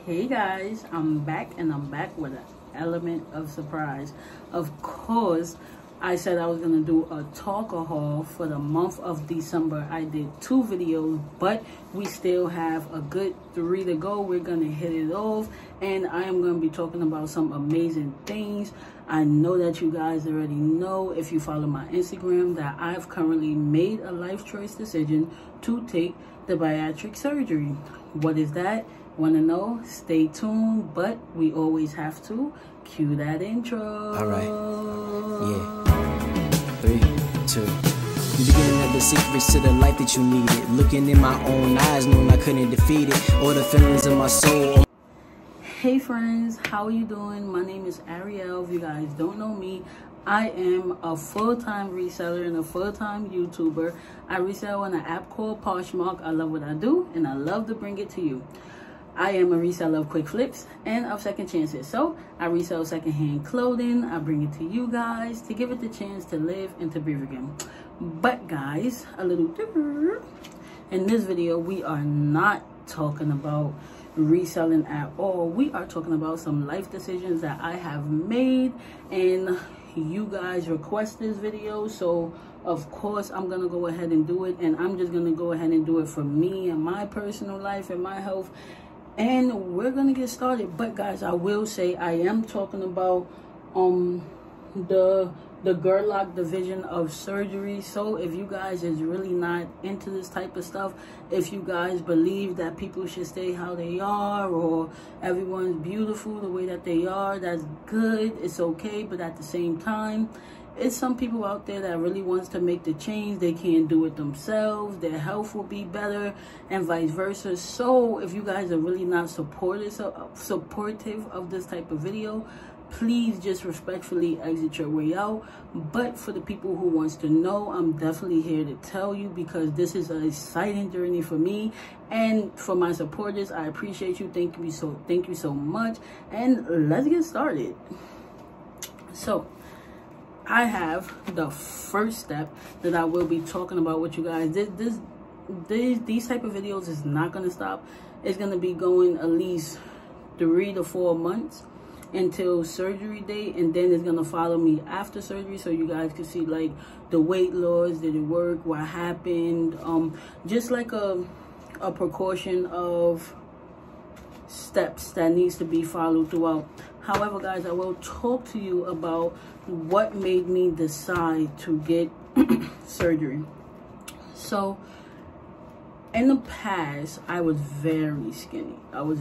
Hey guys, I'm back, and I'm back with an element of surprise. Of course, I said I was gonna do a talker haul for the month of December. I did 2 videos, but we still have a good 3 to go. We're gonna hit it off, and I am gonna be talking about some amazing things. I know that you guys already know, if you follow my Instagram, that I've currently made a life choice decision to take the bariatric surgery. What is that? Want to know? Stay tuned, but we always have to cue that intro. All right. Yeah. 3, 2. The beginning of the secrets to the life that you needed. Looking in my own eyes, knowing I couldn't defeat it. All the feelings in my soul. Hey friends, how are you doing? My name is Ariel. If you guys don't know me, I am a full-time reseller and a full-time YouTuber. I resell on an app called Poshmark. I love what I do, and I love to bring it to you. I am a reseller of quick flips and of second chances. So I resell secondhand clothing. I bring it to you guys to give it the chance to live and to breathe again. But guys, a little different. In this video, we are not talking about reselling at all. We are talking about some life decisions that I have made, and you guys request this video, so of course I'm gonna go ahead and do it. And I'm just gonna go ahead and do it for me and my personal life and my health, and we're gonna get started. But guys, I will say I am talking about the Gerlach division of surgery. So if you guys is really not into this type of stuff, if you guys believe that people should stay how they are, or everyone's beautiful the way that they are, that's good, it's okay. But at the same time, it's some people out there that really wants to make the change. They can't do it themselves. Their health will be better, and vice versa. So if you guys are really not supportive of this type of video, please just respectfully exit your way out. But for the people who wants to know, I'm definitely here to tell you, because this is an exciting journey for me and for my supporters. I appreciate you. Thank you so much. And let's get started. So I have the first step that I will be talking about with you guys. These type of videos is not going to stop. It's going to be going at least 3 to 4 months until surgery date, and then it's gonna follow me after surgery, so you guys can see like the weight loss, did it work, what happened, just like a precaution of steps that needs to be followed throughout. However, guys, I will talk to you about what made me decide to get surgery. So in the past, I was very skinny. I was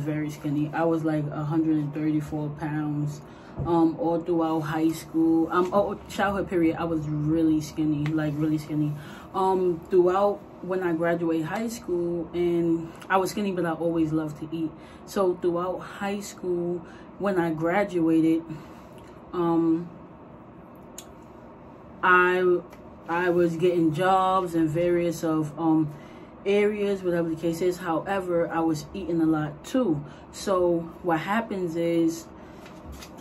like 134 pounds all throughout high school. Childhood period, I was really skinny, like really skinny. Throughout when I graduated high school, and I was skinny, but I always loved to eat. So throughout high school, when I graduated, I was getting jobs in various of areas, whatever the case is. However, I was eating a lot too. So what happens is,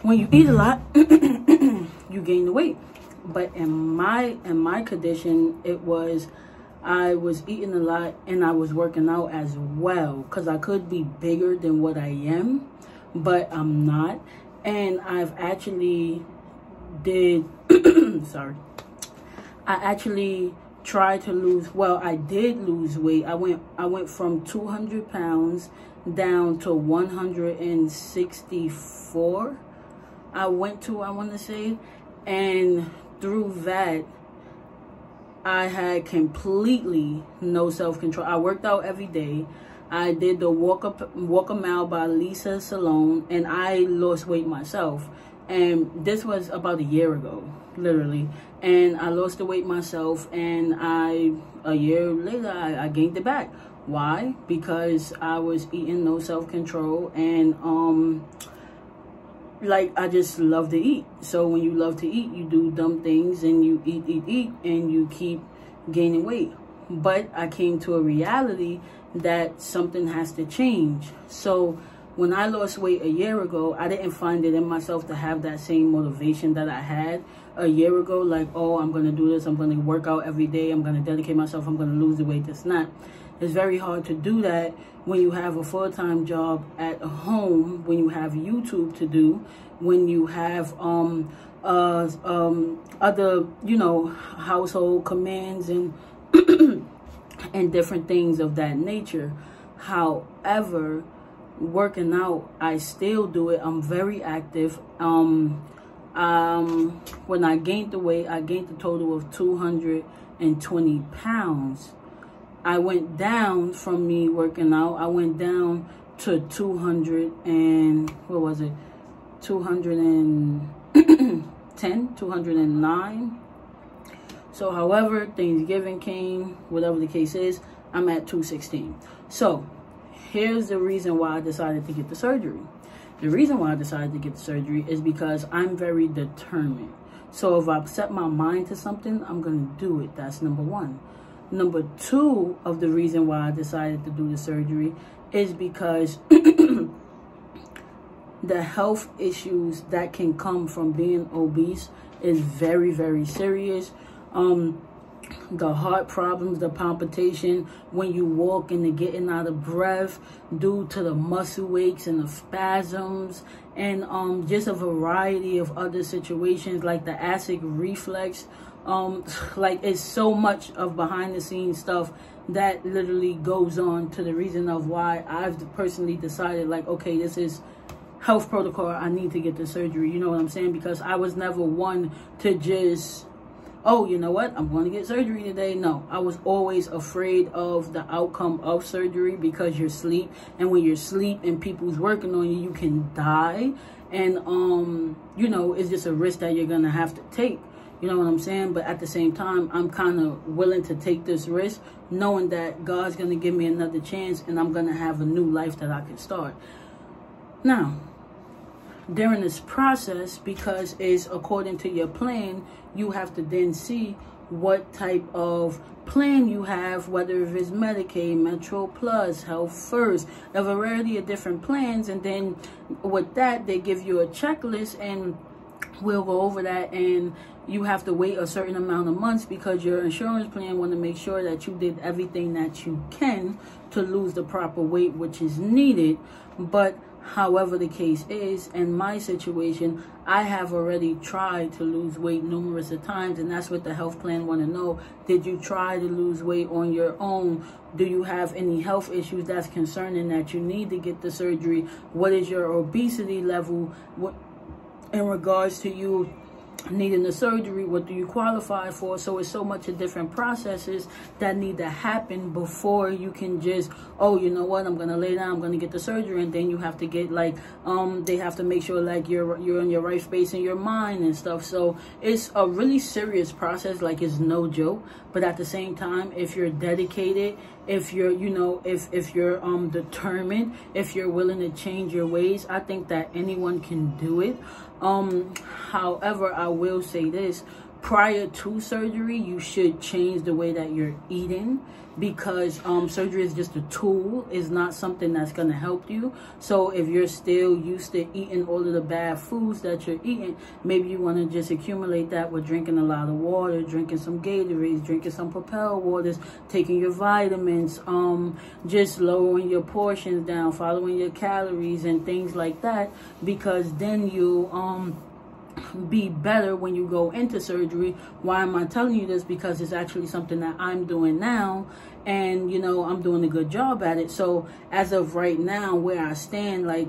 when you eat a lot, you gain the weight. But in my condition, it was, I was eating a lot and I was working out as well, because I could be bigger than what I am, but I'm not. And I've actually did sorry, I actually tried to lose, well, I did lose weight. I went from 200 pounds down to 164. I want to say, and through that, I had completely no self-control. I worked out every day. I did the walk a mile by Lisa Salone, and I lost weight myself. And this was about a year ago, literally. And I lost the weight myself, and a year later, I gained it back. Why? Because I was eating no self-control, and like, I just love to eat. So when you love to eat, you do dumb things, and you eat, and you keep gaining weight. But I came to a reality that something has to change. So when I lost weight a year ago, I didn't find it in myself to have that same motivation that I had a year ago. Like, oh, I'm going to do this. I'm going to work out every day. I'm going to dedicate myself. I'm going to lose the weight. That's not. It's very hard to do that when you have a full-time job at home, when you have YouTube to do, when you have other, you know, household commands and and different things of that nature. However, working out, I still do it. I'm very active. When I gained the weight, I gained a total of 220 pounds. I went down from me working out. I went down to 200 and, what was it? 210, 209. So, however, Thanksgiving came, whatever the case is, I'm at 216. So, here's the reason why I decided to get the surgery. The reason why I decided to get the surgery is because I'm very determined. So, if I set my mind to something, I'm going to do it. That's number one. Number two of the reason why I decided to do the surgery is because the health issues that can come from being obese is very, very serious. The heart problems, the palpitation, when you walk and the getting out of breath due to the muscle aches and the spasms, and just a variety of other situations like the acid reflux. Like, it's so much of behind the scenes stuff that literally goes on to the reason of why I've personally decided, like, okay, this is health protocol, I need to get the surgery. You know what I'm saying? Because I was never one to just, oh, you know what, I'm going to get surgery today. No, I was always afraid of the outcome of surgery because you're asleep, and when you're asleep and people's working on you, you can die. And you know, it's just a risk that you're gonna have to take. You know what I'm saying? But at the same time, I'm kind of willing to take this risk, knowing that God's going to give me another chance and I'm going to have a new life that I can start. Now, during this process, because it's according to your plan, you have to then see what type of plan you have, whether if it's Medicaid, Metro Plus, Health First, a variety of different plans. And then with that, they give you a checklist, and we'll go over that, and you have to wait a certain amount of months because your insurance plan want to make sure that you did everything that you can to lose the proper weight which is needed. But however the case is, in my situation, I have already tried to lose weight numerous of times, and that's what the health plan want to know. Did you try to lose weight on your own? Do you have any health issues that's concerning that you need to get the surgery? What is your obesity level? What in regards to you needing the surgery, what do you qualify for? So it's so much of different processes that need to happen before you can just, oh, you know what, I'm gonna lay down, I'm gonna get the surgery. And then you have to get, like, they have to make sure like you're in your right space in your mind and stuff. So it's a really serious process. Like, it's no joke. But at the same time, if you're dedicated, if you're, you know, if you're determined, if you're willing to change your ways, I think that anyone can do it. However, I will say this: prior to surgery, you should change the way that you're eating, because surgery is just a tool. It's not something that's going to help you. So if you're still used to eating all of the bad foods that you're eating, maybe you want to just accumulate that with drinking a lot of water, drinking some Gatorades, drinking some Propel waters, taking your vitamins, just lowering your portions down, following your calories and things like that, because then you be better when you go into surgery. Why am I telling you this? Because it's actually something that I'm doing now, and you know, I'm doing a good job at it. So as of right now, where I stand, like,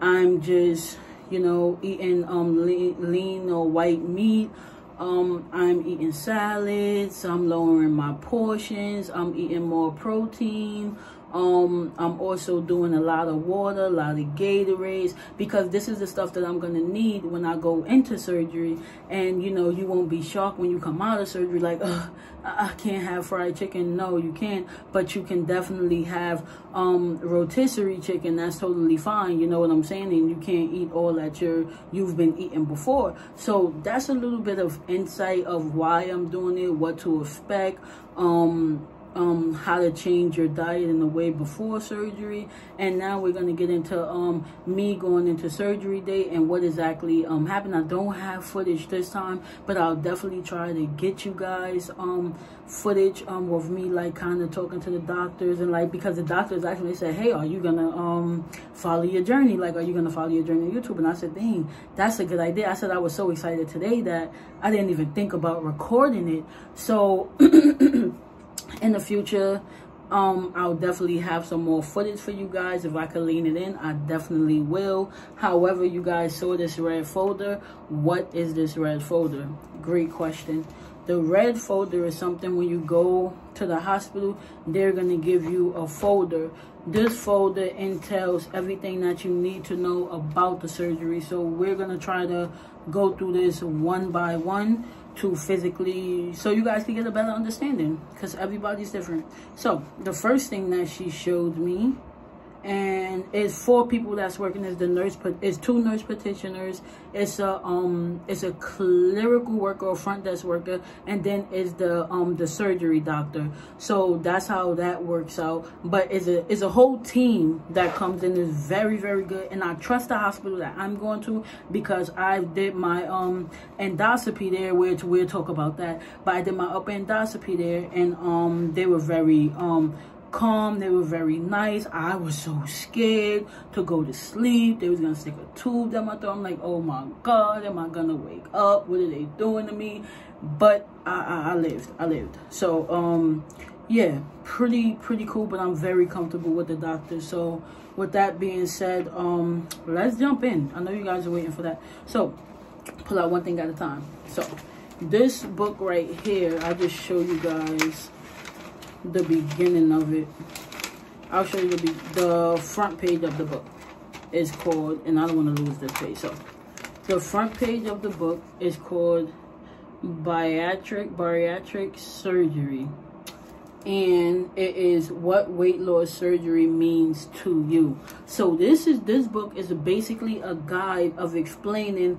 I'm just, you know, eating lean or white meat. I'm eating salads. I'm lowering my portions. I'm eating more protein. I'm also doing a lot of water, a lot of Gatorades, because this is the stuff that I'm going to need when I go into surgery. And, you know, you won't be shocked when you come out of surgery like, I can't have fried chicken. No, you can't. But you can definitely have rotisserie chicken. That's totally fine. You know what I'm saying? And you can't eat all that you've been eating before. So that's a little bit of insight of why I'm doing it, what to expect. how to change your diet in the way before surgery, and now we're going to get into me going into surgery day and what exactly happened. I don't have footage this time, but I'll definitely try to get you guys footage with me, like, kind of talking to the doctors, and like, because the doctors actually said, hey, are you gonna follow your journey, like, are you gonna follow your journey on YouTube? And I said, dang, that's a good idea. I said I was so excited today that I didn't even think about recording it. So in the future, I'll definitely have some more footage for you guys. If I could lean it in, I definitely will. However, you guys saw this red folder. What is this red folder? Great question. The red folder is something when you go to the hospital, they're going to give you a folder. This folder entails everything that you need to know about the surgery. So we're going to try to go through this one by one to physically, so you guys can get a better understanding, because everybody's different. So the first thing that she showed me, and it's 4 people that's working, is the nurse, it's 2 nurse practitioners, it's a clerical worker or front desk worker, and then is the surgery doctor. So that's how that works out. But it's a whole team that comes in, is very, very good, and I trust the hospital that I'm going to, because I did my endoscopy there, which we'll talk about that. But I did my upper endoscopy there, and they were very calm, they were very nice. I was so scared to go to sleep. They was gonna stick a tube down my throat. I'm like, oh my god, am I gonna wake up? What are they doing to me? But I lived. So yeah, pretty cool. But I'm very comfortable with the doctor. So with that being said, let's jump in. I know you guys are waiting for that, so pull out one thing at a time. So this book right here, I just show you guys the beginning of it. I'll show you the front page of the book is called, and I don't want to lose this page. So the front page of the book is called Bariatric Surgery, and it is what weight loss surgery means to you. So this book is basically a guide of explaining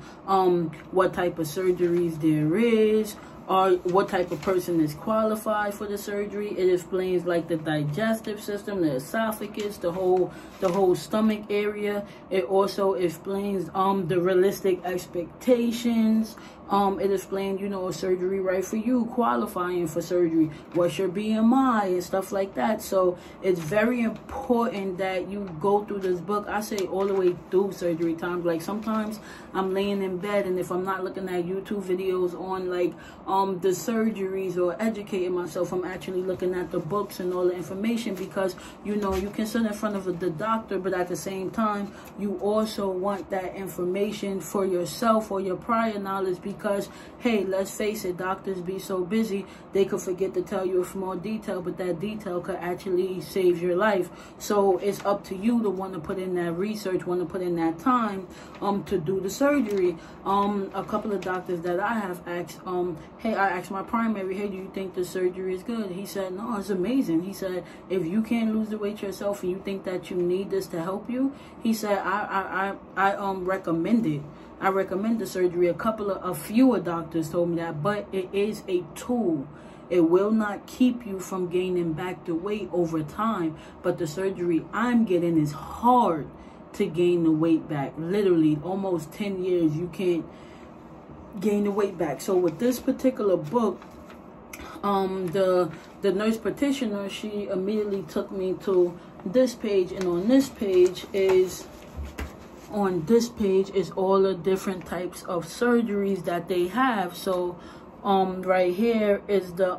what type of surgeries there is, or what type of person is qualified for the surgery. It explains like the digestive system, the esophagus, the whole stomach area. It also explains the realistic expectations. It explains, you know, a surgery right for you, qualifying for surgery, what's your BMI and stuff like that. So it's very important that you go through this book. I say all the way through surgery time. Like sometimes I'm laying in bed, and if I'm not looking at YouTube videos on like the surgeries or educating myself, I'm actually looking at the books and all the information, because you know, you can sit in front of the doctor, but at the same time you also want that information for yourself or your prior knowledge, because hey, let's face it, doctors be so busy they could forget to tell you a small detail, but that detail could actually save your life. So it's up to you to want to put in that research, want to put in that time to do the surgery. A couple of doctors that I have asked, hey, I asked my primary, hey, do you think the surgery is good? He said, no, it's amazing. He said, if you can't lose the weight yourself and you think that you need this to help you, he said, I recommend it. I recommend the surgery. A few doctors told me that, but it is a tool. It will not keep you from gaining back the weight over time, but the surgery I'm getting is hard to gain the weight back. Literally almost 10 years you can't gain the weight back. So with this particular book, the nurse practitioner, she immediately took me to this page, and on this page is all the different types of surgeries that they have. So right here is the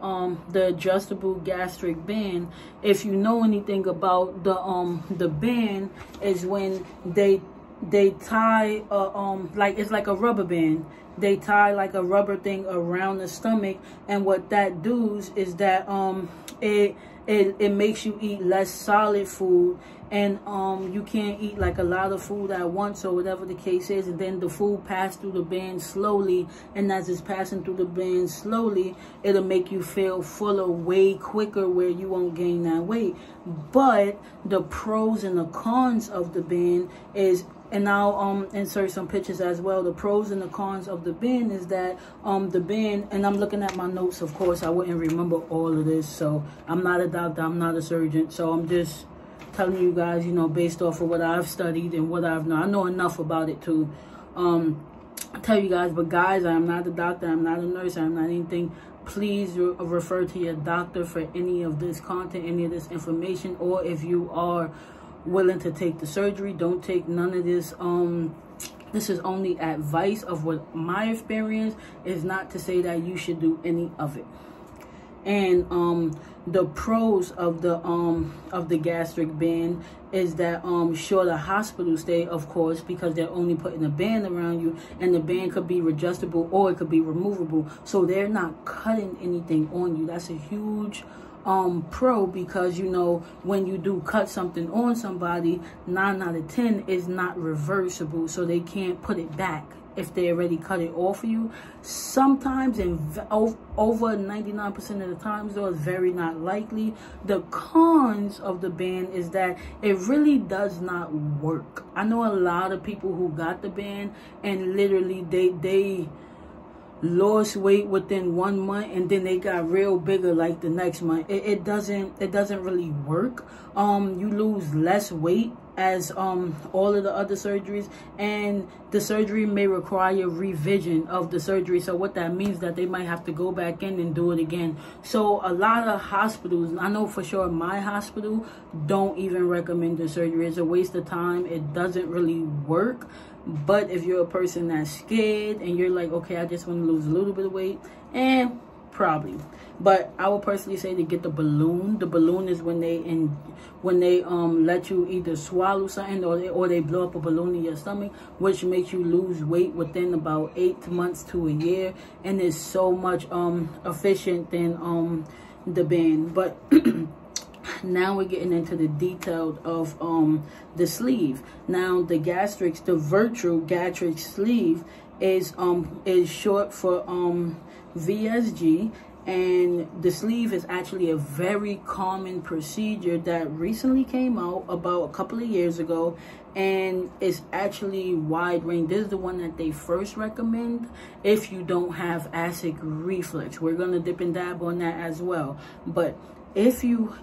adjustable gastric band. If you know anything about the band, is when they tie like, it's like a rubber band. They tie like a rubber thing around the stomach, and what that does is that it makes you eat less solid food, and you can't eat like a lot of food at once, or whatever the case is, and then the food passes through the band slowly, and as it's passing through the band slowly, it'll make you feel fuller way quicker, where you won't gain that weight. But the pros and the cons of the band is and I'll insert some pictures as well. The pros and the cons of the band is that the band, and I'm looking at my notes, of course I wouldn't remember all of this, so I'm not a doctor, I'm not a surgeon, so I'm just telling you guys, you know, based off of what I've studied and what I've known. I know enough about it to tell you guys. But guys, I'm not a doctor, I'm not a nurse, I'm not anything. Please refer to your doctor for any of this content, any of this information, or if you are willing to take the surgery, don't take none of this. This is only advice of what my experience is, not to say that you should do any of it. And the pros of the gastric band is that sure, the hospital stay, of course, because they're only putting a band around you, and the band could be adjustable or it could be removable, so they're not cutting anything on you. That's a huge pro, because you know, when you do cut something on somebody, 9 out of 10 is not reversible, so they can't put it back if they already cut it off of you. Sometimes, and over 99% of the times though, it's very not likely. The cons of the band is that it really does not work. I know a lot of people who got the band and literally they lost weight within 1 month, and then they got real bigger like the next month. It doesn't really work. You lose less weight as all of the other surgeries, and the surgery may require revision of the surgery. So what that means, that they might have to go back in and do it again. So a lot of hospitals, I know for sure my hospital, don't even recommend the surgery. It's a waste of time. It doesn't really work. But if you're a person that's scared and you're like, okay, I just want to lose a little bit of weight, and probably. But I would personally say to get the balloon. The balloon is when they let you either swallow something, or they blow up a balloon in your stomach, which makes you lose weight within about 8 months to a year, and is so much efficient than the band. But now we're getting into the details of the sleeve. Now the gastrics, the virtual gastric sleeve is short for VSG, and the sleeve is actually a very common procedure that recently came out about a couple of years ago, and it's actually wide range. This is the one that they first recommend if you don't have acid reflux. We're gonna dip and dab on that as well. But if you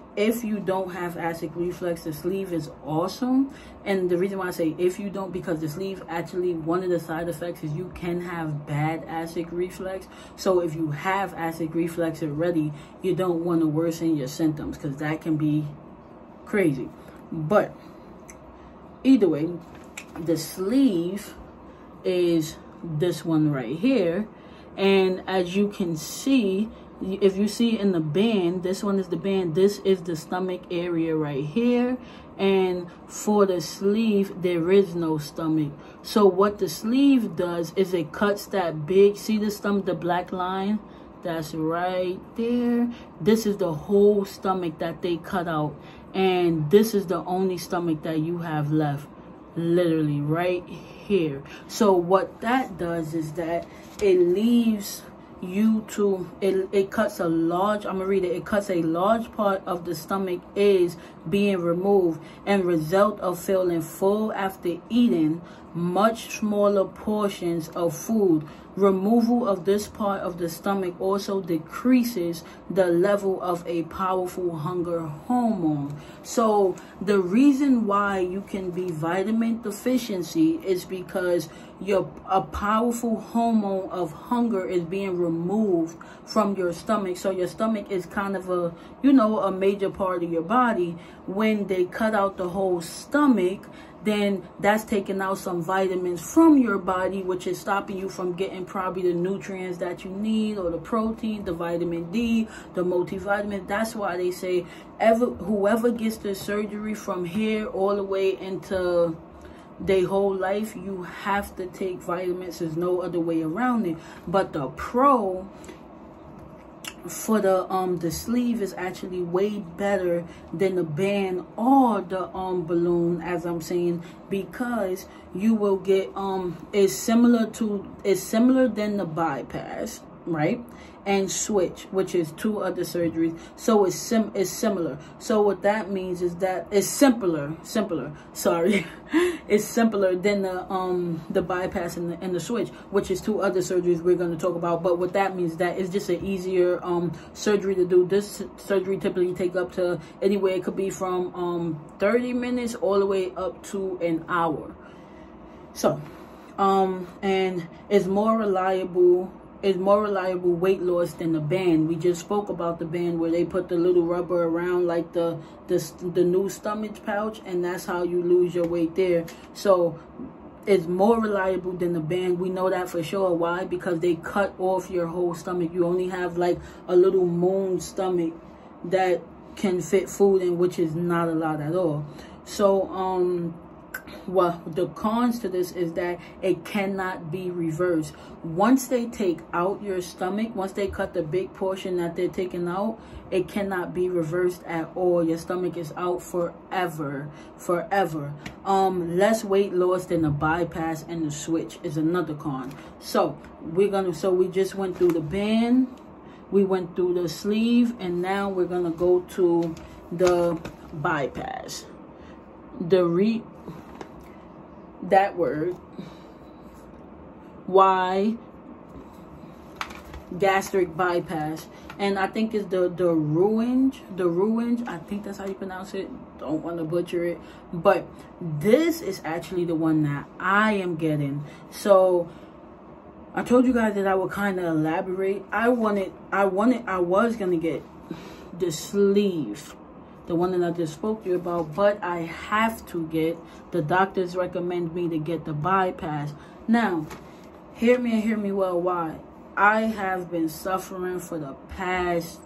don't have acid reflux, the sleeve is awesome. And the reason why I say if you don't, because the sleeve, actually one of the side effects is you can have bad acid reflux. So if you have acid reflux already, you don't want to worsen your symptoms, because that can be crazy. But either way, the sleeve is this one right here, and as you can see, if you see in the band, this one is the band, this is the stomach area right here, and for the sleeve there is no stomach. So what the sleeve does is it cuts that big, see the stomach, the black line that's right there, this is the whole stomach that they cut out, and this is the only stomach that you have left, literally right here. So what that does is that it leaves you to, it cuts a large, I'm gonna read it, it cuts a large part of the stomach is being removed, and result of feeling full after eating much smaller portions of food. Removal of this part of the stomach also decreases the level of a powerful hunger hormone. So the reason why you can be vitamin deficiency is because a powerful hormone of hunger is being removed from your stomach. So your stomach is kind of a, you know, a major part of your body. When they cut out the whole stomach, then that's taking out some vitamins from your body, which is stopping you from getting probably the nutrients that you need, or the protein, the vitamin D, the multivitamin. That's why they say whoever gets the surgery from here all the way into their whole life, you have to take vitamins. There's no other way around it. But the pro for the sleeve is actually way better than the band or the balloon, as I'm saying, because you will get it's similar than the bypass. right? And switch, which is 2 other surgeries. So it's similar. So what that means is that it's simpler, sorry. It's simpler than the bypass and the switch, which is 2 other surgeries we're going to talk about. But what that means is that it's just an easier surgery to do. This surgery typically take up to anywhere, it could be from 30 minutes all the way up to an hour. So and it's more reliable weight loss than the band. We just spoke about the band where they put the little rubber around like the new stomach pouch, and that's how you lose your weight there. So it's more reliable than the band. We know that for sure. Why? Because they cut off your whole stomach. You only have like a little moon stomach that can fit food in, which is not a lot at all. So well, the cons to this is that it cannot be reversed. Once they take out your stomach, once they cut the big portion that they're taking out, it cannot be reversed at all. Your stomach is out forever. Less weight loss than the bypass and the switch is another con. So we just went through the band, we went through the sleeve, and now we're gonna go to the bypass. That word, why gastric bypass, and I think it's the Ruinge, I think that's how you pronounce it. Don't want to butcher it, but this is actually the one that I am getting. So I told you guys that I would kind of elaborate. I was gonna get the sleeve, the one that I just spoke to you about, but I have to get, the doctors recommend me to get the bypass. Now, hear me and hear me well why. I have been suffering for the past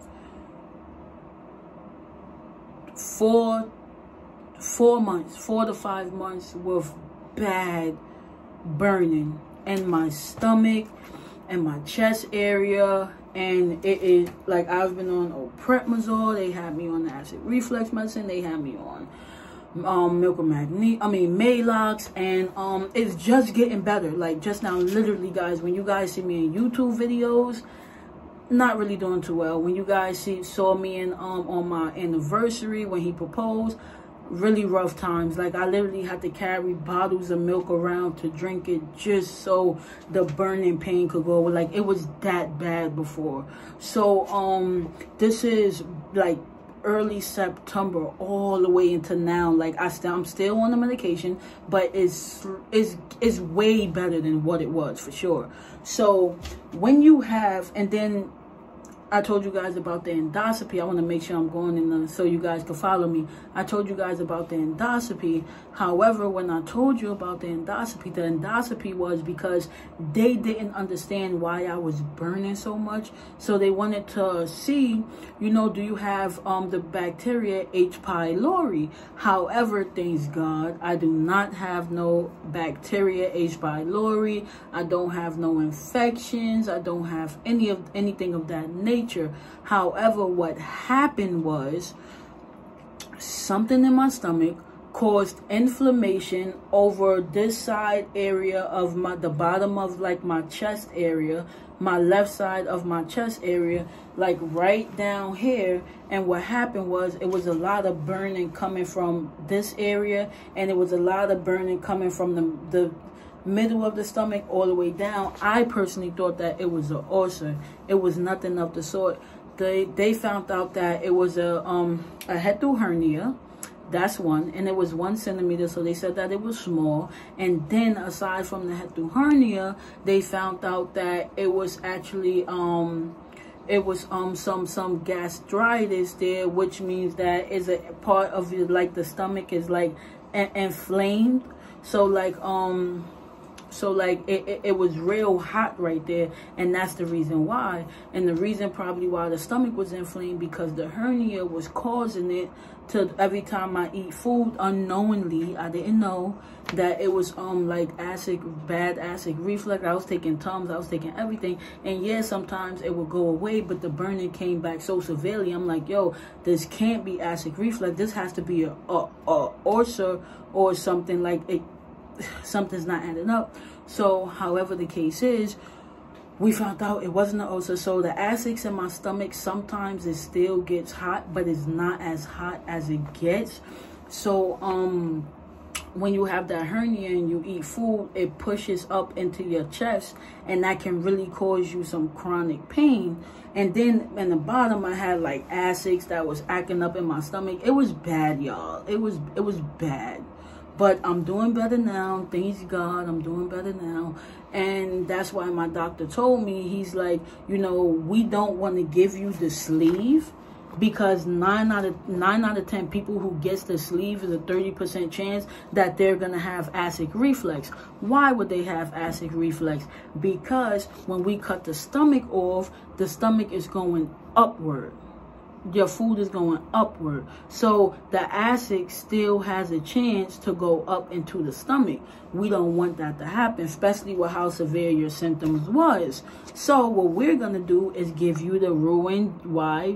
4 to 5 months with bad burning in my stomach and my chest area. And it is like, I've been on Opretmazole, they had me on acid reflux medicine, they had me on Malox, and it's just getting better. Like just now, literally guys, when you guys see me in YouTube videos, not really doing too well. When you guys saw me in on my anniversary when he proposed, really rough times. Like I literally had to carry bottles of milk around to drink it just so the burning pain could go. Like it was that bad before. So this is like early September all the way into now. Like I'm still on the medication, but it's way better than what it was for sure. So when you have, and then I told you guys about the endoscopy. I want to make sure I'm going in so you guys can follow me. I told you guys about the endoscopy. However, when I told you about the endoscopy was because they didn't understand why I was burning so much. So they wanted to see, you know, do you have the bacteria H. pylori? However, thanks God, I do not have no bacteria H. pylori. I don't have no infections. I don't have anything of that nature. However, what happened was something in my stomach caused inflammation over this side area of the bottom of like my chest area, my left side of my chest area, like right down here. And what happened was it was a lot of burning coming from this area, and it was a lot of burning coming from the middle of the stomach all the way down. I personally thought that it was an ulcer. It was nothing of the sort. They found out that it was a head through hernia. That's one, and it was 1 centimeter, so they said that it was small. And then aside from the head through hernia, they found out that it was actually it was some gastritis there, which means that is a part of it, like the stomach is like inflamed. So like it was real hot right there, and that's the reason why. And the reason probably why the stomach was inflamed, because the hernia was causing it to, every time I eat food, unknowingly, I didn't know that it was like bad acid reflux. I was taking Tums, I was taking everything, and yeah, sometimes it would go away, but the burning came back so severely. I'm like, yo, this can't be acid reflux. This has to be a ulcer or something. Like it, something's not adding up. So however the case is, we found out it wasn't an ulcer. So the acids in my stomach, sometimes it still gets hot, but it's not as hot as it gets. So when you have that hernia and you eat food, it pushes up into your chest, and that can really cause you some chronic pain. And then in the bottom, I had like acids that was acting up in my stomach. It was bad, y'all. It was bad. But I'm doing better now. Thanks God, I'm doing better now. And that's why my doctor told me, he's like, you know, we don't want to give you the sleeve, because 9 out of 10 people who gets the sleeve is a 30% chance that they're gonna have acid reflux. Why would they have acid reflux? Because when we cut the stomach off, the stomach is going upward. Your food is going upward, so the acid still has a chance to go up into the stomach. We don't want that to happen, especially with how severe your symptoms was. So what we're gonna do is give you the Roux-en-Y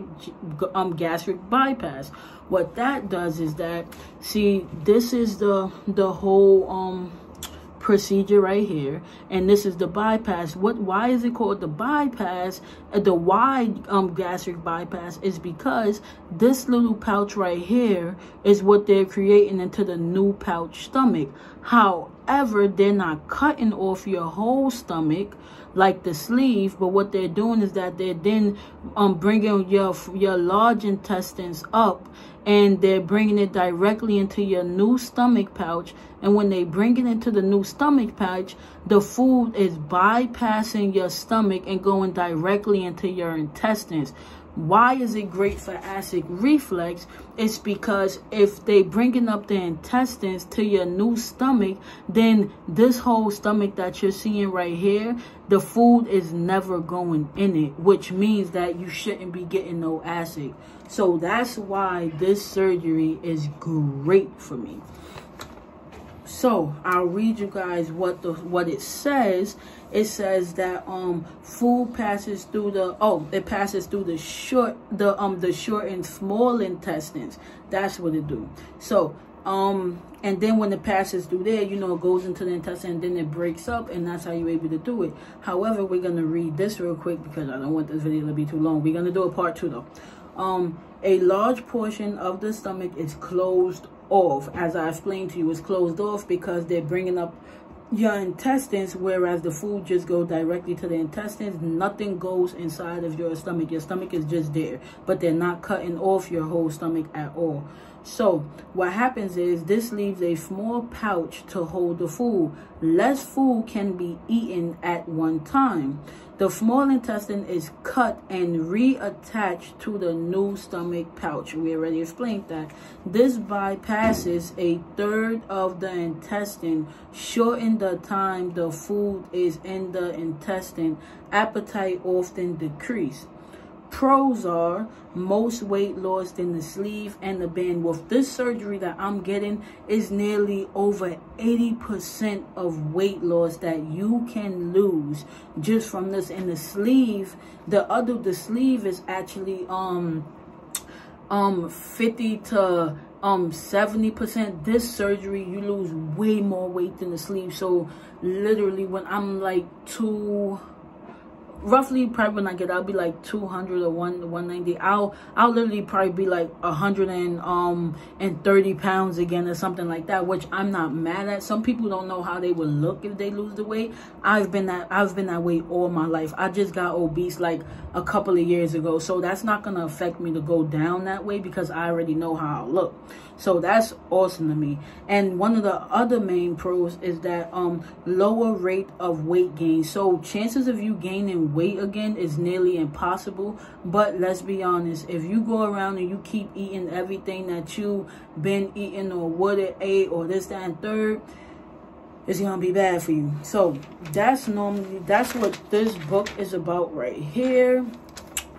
gastric bypass. What that does is that, see, this is the whole procedure right here, and this is the bypass. Why is it called the bypass, the Y gastric bypass? Is because this little pouch right here is what they're creating into the new pouch stomach. However, they're not cutting off your whole stomach like the sleeve, but what they're doing is that they're then bringing your large intestines up, and they're bringing it directly into your new stomach pouch. And when they bring it into the new stomach pouch, the food is bypassing your stomach and going directly into your intestines. Why is it great for acid reflux? It's because if they bringing up the intestines to your new stomach, then this whole stomach that you're seeing right here, the food is never going in it, which means that you shouldn't be getting no acid. So that's why this surgery is great for me. So I'll read you guys what it says. It says that food passes through the short and small intestines. That's what it do. So and then when it passes through there, you know, it goes into the intestine, and then it breaks up, and that's how you're able to do it. However, we're gonna read this real quick because I don't want this video to be too long. We're gonna do a part 2 though. A large portion of the stomach is closed off. As I explained to you, it's closed off because they're bringing up your intestines, whereas the food just goes directly to the intestines. Nothing goes inside of your stomach. Your stomach is just there, but they're not cutting off your whole stomach at all. So what happens is this leaves a small pouch to hold the food. Less food can be eaten at one time. The small intestine is cut and reattached to the new stomach pouch. We already explained that. This bypasses a third of the intestine, shorten the time the food is in the intestine. Appetite often decrease. Pros are most weight lost in the sleeve and the band. With this surgery that I'm getting, is nearly over 80% of weight loss that you can lose just from this. And the sleeve, the sleeve is actually 50 to 70%. This surgery, you lose way more weight than the sleeve. So literally when I'm like roughly, probably when I get, I'll be like 200 or 190. I'll literally probably be like 130 pounds again or something like that, which I'm not mad at. Some people don't know how they would look if they lose the weight. I've been that weight all my life. I just got obese like a couple of years ago, so that's not gonna affect me to go down that way because I already know how I look. So that's awesome to me. And one of the other main pros is that lower rate of weight gain. So chances of you gaining weight again is nearly impossible. But let's be honest, if you go around and you keep eating everything that you've been eating or would have ate or this, that, and third, it's gonna be bad for you. So that's what this book is about right here.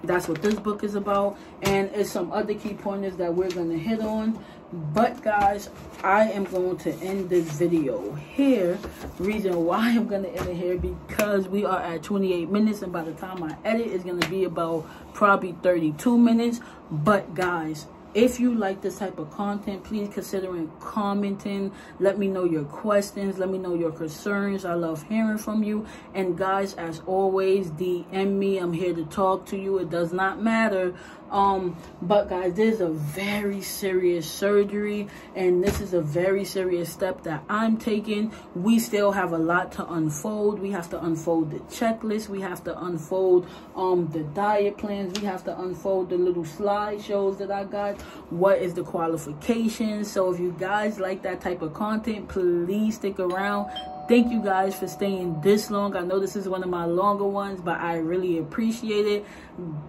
That's what this book is about, and it's some other key pointers that we're gonna hit on. But guys, I am going to end this video here. Reason why I'm gonna end it here, because we are at 28 minutes, and by the time I edit, it's gonna be about probably 32 minutes. But guys, If you like this type of content, please consider commenting. Let me know your questions. Let me know your concerns. I love hearing from you. And guys, as always, DM me. I'm here to talk to you. It does not matter. But guys, this is a very serious surgery, and this is a very serious step that I'm taking. We still have a lot to unfold. We have to unfold the checklist. We have to unfold the diet plans. We have to unfold the little slideshows that I got. What is the qualifications? So if you guys like that type of content, please stick around. Thank you guys for staying this long. I know this is one of my longer ones, but I really appreciate it.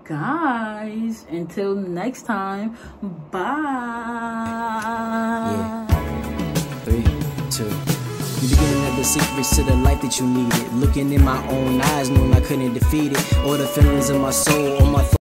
Guys, until next time, bye. Yeah. 3, 2. The beginning of the secrets to the life that you needed. Looking in my own eyes, knowing I couldn't defeat it. All the feelings of my soul, all my thoughts.